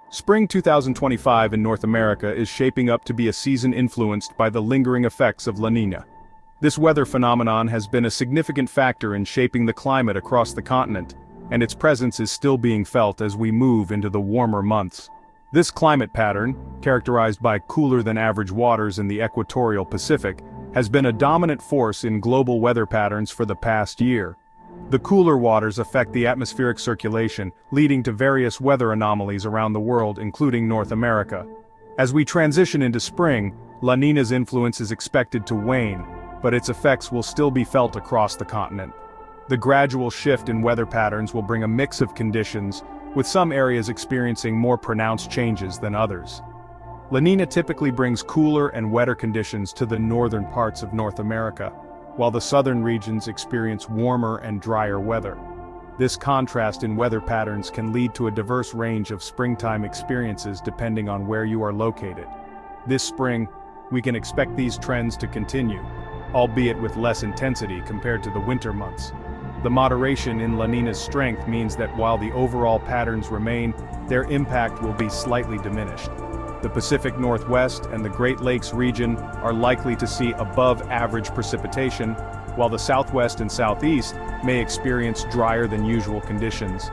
Spring 2025 in North America is shaping up to be a season influenced by the lingering effects of La Niña. This weather phenomenon has been a significant factor in shaping the climate across the continent, and its presence is still being felt as we move into the warmer months. This climate pattern, characterized by cooler-than-average waters in the equatorial Pacific, has been a dominant force in global weather patterns for the past year. The cooler waters affect the atmospheric circulation, leading to various weather anomalies around the world, including North America. As we transition into spring, La Niña's influence is expected to wane, but its effects will still be felt across the continent. The gradual shift in weather patterns will bring a mix of conditions, with some areas experiencing more pronounced changes than others. La Niña typically brings cooler and wetter conditions to the northern parts of North America, while the southern regions experience warmer and drier weather. This contrast in weather patterns can lead to a diverse range of springtime experiences depending on where you are located. This spring, we can expect these trends to continue, albeit with less intensity compared to the winter months. The moderation in La Niña's strength means that while the overall patterns remain, their impact will be slightly diminished. The Pacific Northwest and the Great Lakes region are likely to see above-average precipitation, while the Southwest and Southeast may experience drier-than-usual conditions.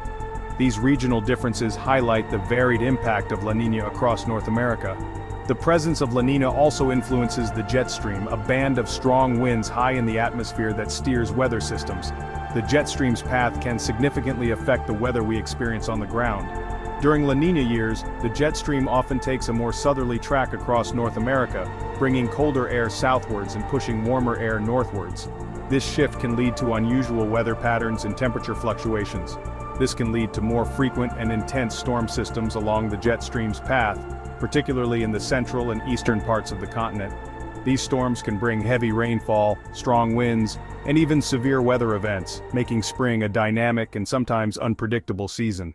These regional differences highlight the varied impact of La Niña across North America. The presence of La Niña also influences the jet stream, a band of strong winds high in the atmosphere that steers weather systems. The jet stream's path can significantly affect the weather we experience on the ground. During La Niña years, the jet stream often takes a more southerly track across North America, bringing colder air southwards and pushing warmer air northwards. This shift can lead to unusual weather patterns and temperature fluctuations. This can lead to more frequent and intense storm systems along the jet stream's path, particularly in the central and eastern parts of the continent. These storms can bring heavy rainfall, strong winds, and even severe weather events, making spring a dynamic and sometimes unpredictable season.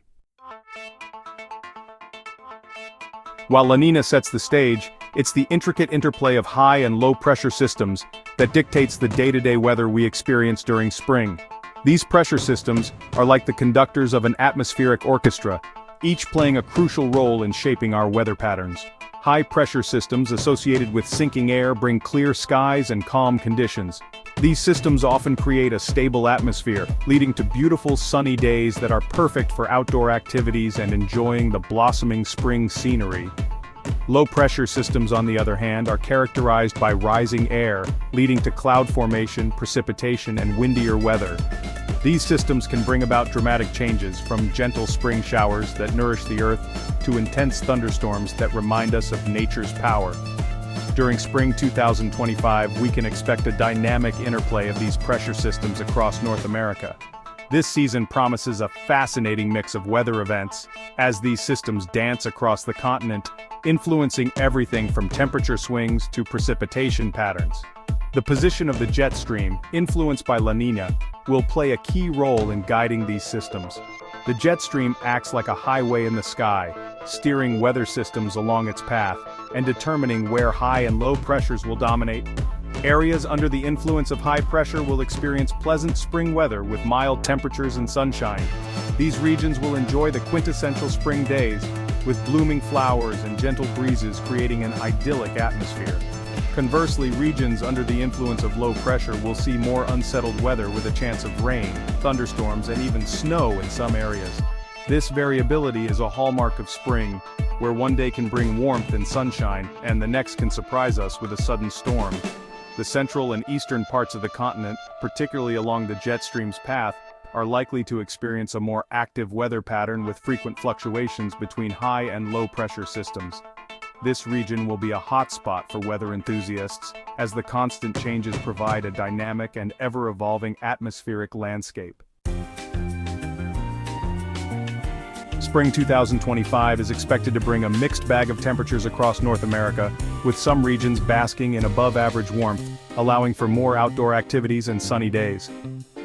While La Niña sets the stage, it's the intricate interplay of high and low pressure systems that dictates the day-to-day weather we experience during spring. These pressure systems are like the conductors of an atmospheric orchestra, each playing a crucial role in shaping our weather patterns. High pressure systems associated with sinking air bring clear skies and calm conditions. These systems often create a stable atmosphere, leading to beautiful sunny days that are perfect for outdoor activities and enjoying the blossoming spring scenery. Low-pressure systems, on the other hand, are characterized by rising air, leading to cloud formation, precipitation, and windier weather. These systems can bring about dramatic changes, from gentle spring showers that nourish the earth to intense thunderstorms that remind us of nature's power. During spring 2025, we can expect a dynamic interplay of these pressure systems across North America. This season promises a fascinating mix of weather events, as these systems dance across the continent, influencing everything from temperature swings to precipitation patterns. The position of the jet stream, influenced by La Niña, will play a key role in guiding these systems. The jet stream acts like a highway in the sky, steering weather systems along its path, and determining where high and low pressures will dominate. Areas under the influence of high pressure will experience pleasant spring weather with mild temperatures and sunshine. These regions will enjoy the quintessential spring days, with blooming flowers and gentle breezes creating an idyllic atmosphere. Conversely, regions under the influence of low pressure will see more unsettled weather with a chance of rain, thunderstorms, and even snow in some areas. This variability is a hallmark of spring, where one day can bring warmth and sunshine, and the next can surprise us with a sudden storm. The central and eastern parts of the continent, particularly along the jet stream's path, are likely to experience a more active weather pattern with frequent fluctuations between high and low pressure systems. This region will be a hotspot for weather enthusiasts, as the constant changes provide a dynamic and ever-evolving atmospheric landscape. Spring 2025 is expected to bring a mixed bag of temperatures across North America, with some regions basking in above-average warmth, allowing for more outdoor activities and sunny days,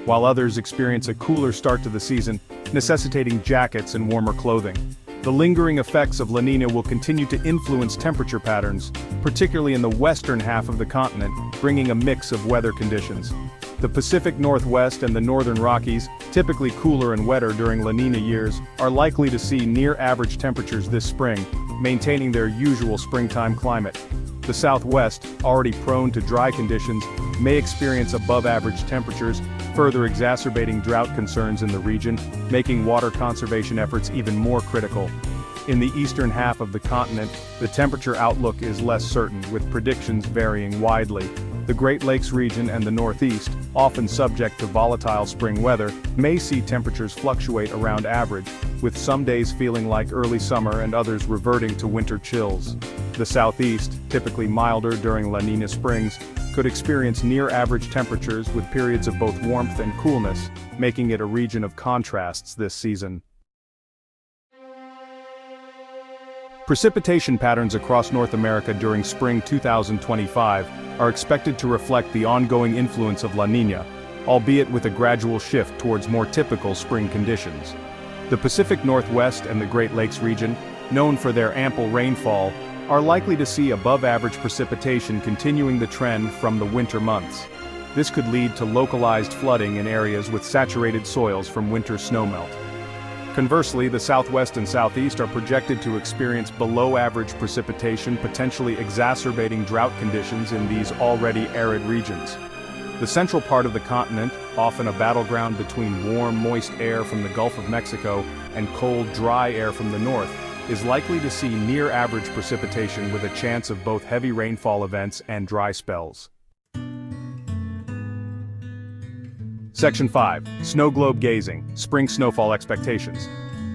while others experience a cooler start to the season, necessitating jackets and warmer clothing. The lingering effects of La Niña will continue to influence temperature patterns, particularly in the western half of the continent, bringing a mix of weather conditions. The Pacific Northwest and the Northern Rockies, typically cooler and wetter during La Niña years, are likely to see near-average temperatures this spring, maintaining their usual springtime climate. The Southwest, already prone to dry conditions, may experience above-average temperatures, further exacerbating drought concerns in the region, making water conservation efforts even more critical. In the eastern half of the continent, the temperature outlook is less certain, with predictions varying widely. The Great Lakes region and the Northeast, often subject to volatile spring weather, may see temperatures fluctuate around average, with some days feeling like early summer and others reverting to winter chills. The Southeast, typically milder during La Niña springs, could experience near-average temperatures with periods of both warmth and coolness, making it a region of contrasts this season. Precipitation patterns across North America during spring 2025 are expected to reflect the ongoing influence of La Niña, albeit with a gradual shift towards more typical spring conditions. The Pacific Northwest and the Great Lakes region, known for their ample rainfall, are likely to see above-average precipitation continuing the trend from the winter months. This could lead to localized flooding in areas with saturated soils from winter snowmelt. Conversely, the Southwest and Southeast are projected to experience below-average precipitation, potentially exacerbating drought conditions in these already arid regions. The central part of the continent, often a battleground between warm, moist air from the Gulf of Mexico and cold, dry air from the north, is likely to see near-average precipitation with a chance of both heavy rainfall events and dry spells. Section 5. Snow globe gazing, spring snowfall expectations.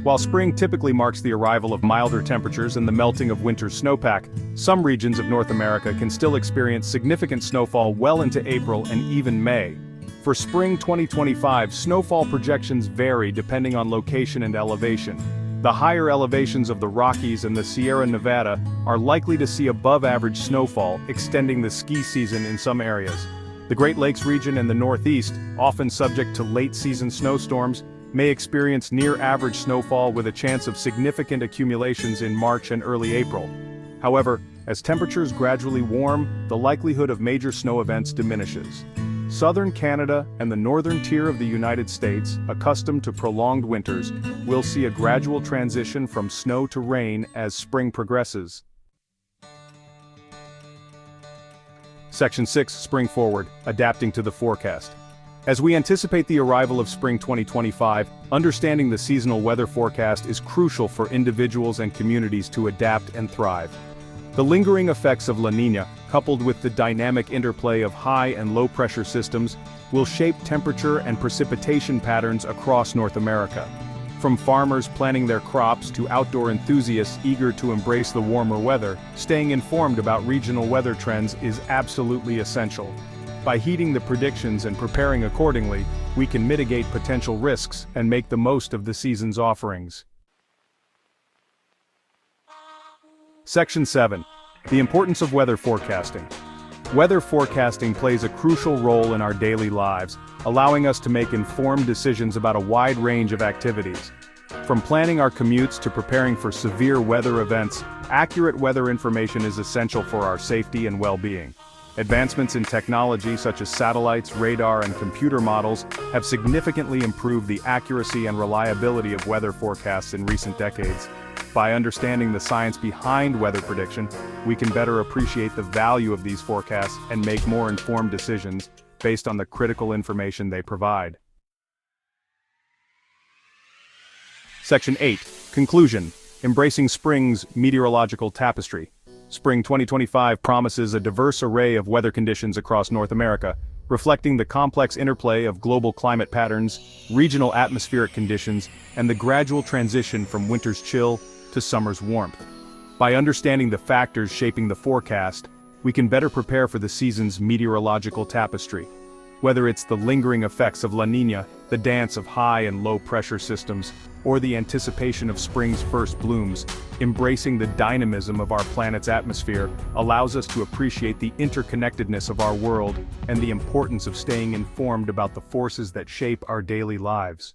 While spring typically marks the arrival of milder temperatures and the melting of winter's snowpack, some regions of North America can still experience significant snowfall well into April and even May. For spring 2025, snowfall projections vary depending on location and elevation. The higher elevations of the Rockies and the Sierra Nevada are likely to see above-average snowfall, extending the ski season in some areas. The Great Lakes region and the Northeast, often subject to late-season snowstorms, may experience near-average snowfall with a chance of significant accumulations in March and early April. However, as temperatures gradually warm, the likelihood of major snow events diminishes. Southern Canada and the northern tier of the United States, accustomed to prolonged winters, will see a gradual transition from snow to rain as spring progresses. Section 6. Spring Forward, adapting to the forecast. As we anticipate the arrival of spring 2025, understanding the seasonal weather forecast is crucial for individuals and communities to adapt and thrive. The lingering effects of La Niña, coupled with the dynamic interplay of high and low pressure systems, will shape temperature and precipitation patterns across North America. From farmers planning their crops to outdoor enthusiasts eager to embrace the warmer weather, staying informed about regional weather trends is absolutely essential. By heeding the predictions and preparing accordingly, we can mitigate potential risks and make the most of the season's offerings. Section 7. The importance of weather forecasting. Weather forecasting plays a crucial role in our daily lives, allowing us to make informed decisions about a wide range of activities. From planning our commutes to preparing for severe weather events, accurate weather information is essential for our safety and well-being. Advancements in technology such as satellites, radar, and computer models have significantly improved the accuracy and reliability of weather forecasts in recent decades. By understanding the science behind weather prediction, we can better appreciate the value of these forecasts and make more informed decisions based on the critical information they provide. Section 8. Conclusion. Embracing spring's meteorological tapestry. Spring 2025 promises a diverse array of weather conditions across North America, reflecting the complex interplay of global climate patterns, regional atmospheric conditions, and the gradual transition from winter's chill to summer's warmth. By understanding the factors shaping the forecast, we can better prepare for the season's meteorological tapestry. Whether it's the lingering effects of La Niña, the dance of high and low pressure systems, or the anticipation of spring's first blooms, embracing the dynamism of our planet's atmosphere allows us to appreciate the interconnectedness of our world and the importance of staying informed about the forces that shape our daily lives.